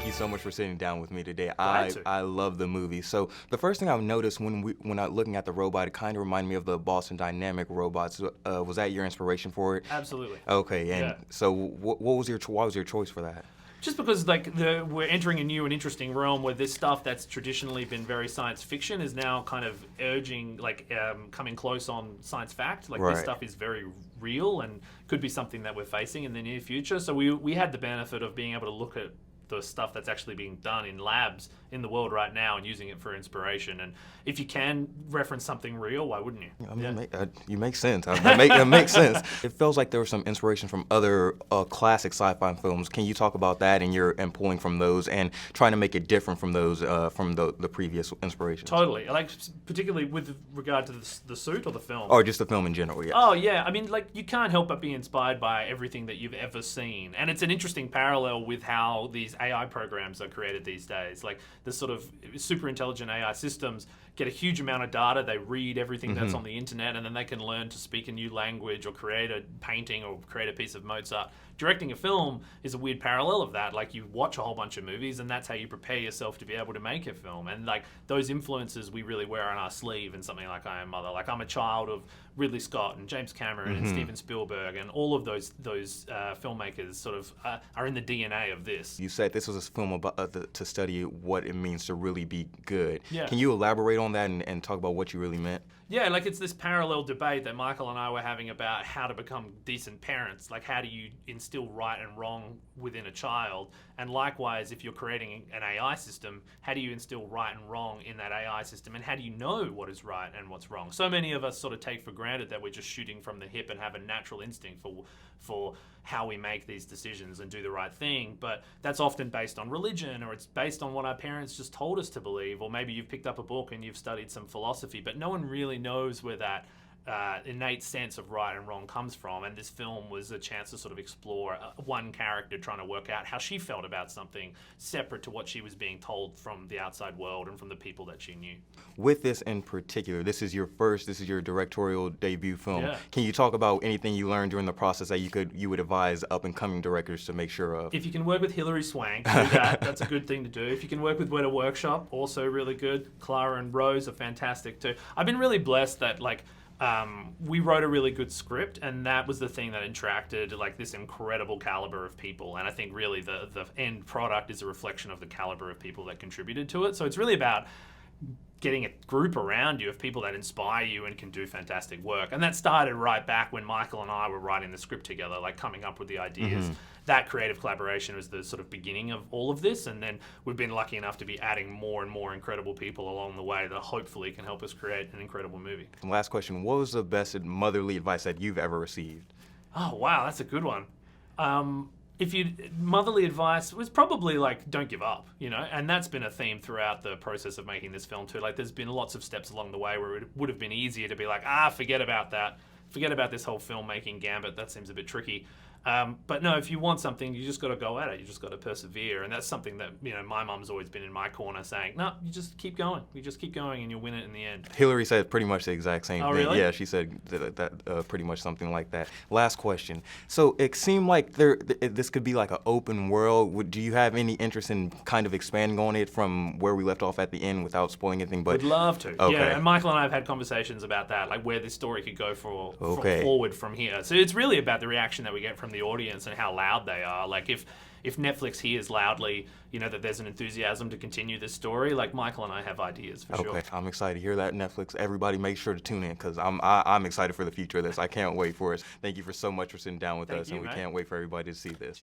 Thank you so much for sitting down with me today. Glad to. I love the movie. So the first thing I've noticed when I looking at the robot, it kind of reminded me of the Boston Dynamic robots. Was that your inspiration for it? Absolutely. Okay, and Yeah. so why was your choice for that? Just because we're entering a new and interesting realm where this stuff that's traditionally been very science fiction is now kind of coming close on science fact. Like Right. this stuff is very real and could be something that we're facing in the near future. So we had the benefit of being able to look at the stuff that's actually being done in labs in the world right now and using it for inspiration. And if you can reference something real, why wouldn't you? I mean, you make sense. It makes sense. It feels like there was some inspiration from other classic sci-fi films. Can you talk about that and pulling from those and trying to make it different from those from the previous inspirations? Totally. Like particularly with regard to the suit or the film. Or just the film in general, yeah. Oh yeah, I mean, like you can't help but be inspired by everything that you've ever seen, and it's an interesting parallel with how these AI programs are created these days. Like the sort of super intelligent AI systems get a huge amount of data. They read everything that's on the internet, and then they can learn to speak a new language or create a painting or create a piece of Mozart. Directing a film is a weird parallel of that. Like you watch a whole bunch of movies, and that's how you prepare yourself to be able to make a film. And like those influences we really wear on our sleeve in something like I Am Mother. Like I'm a child of Ridley Scott and James Cameron and Steven Spielberg, and all of those filmmakers sort of are in the DNA of this. You said this was a film about to study what it means to really be good. Yeah. Can you elaborate on that and talk about what you really meant? Yeah, like it's this parallel debate that Michael and I were having about how to become decent parents. Like how do you instill right and wrong within a child? And likewise, if you're creating an AI system, how do you instill right and wrong in that AI system? And how do you know what is right and what's wrong? So many of us sort of take for granted that we're just shooting from the hip and have a natural instinct for how we make these decisions and do the right thing. But that's often based on religion, or it's based on what our parents just told us to believe. Or maybe you've picked up a book and you've studied some philosophy, but no one really knows where that innate sense of right and wrong comes from. And this film was a chance to sort of explore one character trying to work out how she felt about something separate to what she was being told from the outside world and from the people that she knew. With this in particular, this is your directorial debut film. Yeah. Can you talk about anything you learned during the process that you would advise up and coming directors to make sure of? If you can work with Hilary Swank, do that. That's a good thing to do. If you can work with Weta Workshop, also really good. Clara and Rose are fantastic too. I've been really blessed that we wrote a really good script, and that was the thing that attracted like this incredible caliber of people. And I think really the end product is a reflection of the caliber of people that contributed to it. So it's really about getting a group around you of people that inspire you and can do fantastic work. And that started right back when Michael and I were writing the script together, like coming up with the ideas. That creative collaboration was the sort of beginning of all of this, and then we've been lucky enough to be adding more and more incredible people along the way that hopefully can help us create an incredible movie. Last question, what was the best motherly advice that you've ever received? Oh, wow, that's a good one. Motherly advice was probably like, don't give up, and that's been a theme throughout the process of making this film too. Like there's been lots of steps along the way where it would have been easier to be like, forget about that. Forget about this whole filmmaking gambit. That seems a bit tricky. But no, if you want something, you just got to go at it. You just got to persevere. And that's something that, my mum's always been in my corner saying, no, you just keep going. You just keep going and you'll win it in the end. Hilary said pretty much the exact same thing. Really? Yeah, she said that pretty much something like that. Last question. So it seemed like this could be like an open world. Do you have any interest in kind of expanding on it from where we left off at the end without spoiling anything? Would love to. Okay. Yeah, and Michael and I have had conversations about that, like where this story could go forward from here. So it's really about the reaction that we get from the audience and how loud they are. Like if Netflix hears loudly, that there's an enthusiasm to continue this story, like Michael and I have ideas for sure. Okay, I'm excited to hear that. Netflix, everybody make sure to tune in because I'm excited for the future of this. I can't wait for it. Thank you so much for sitting down with us, and we can't wait for everybody to see this.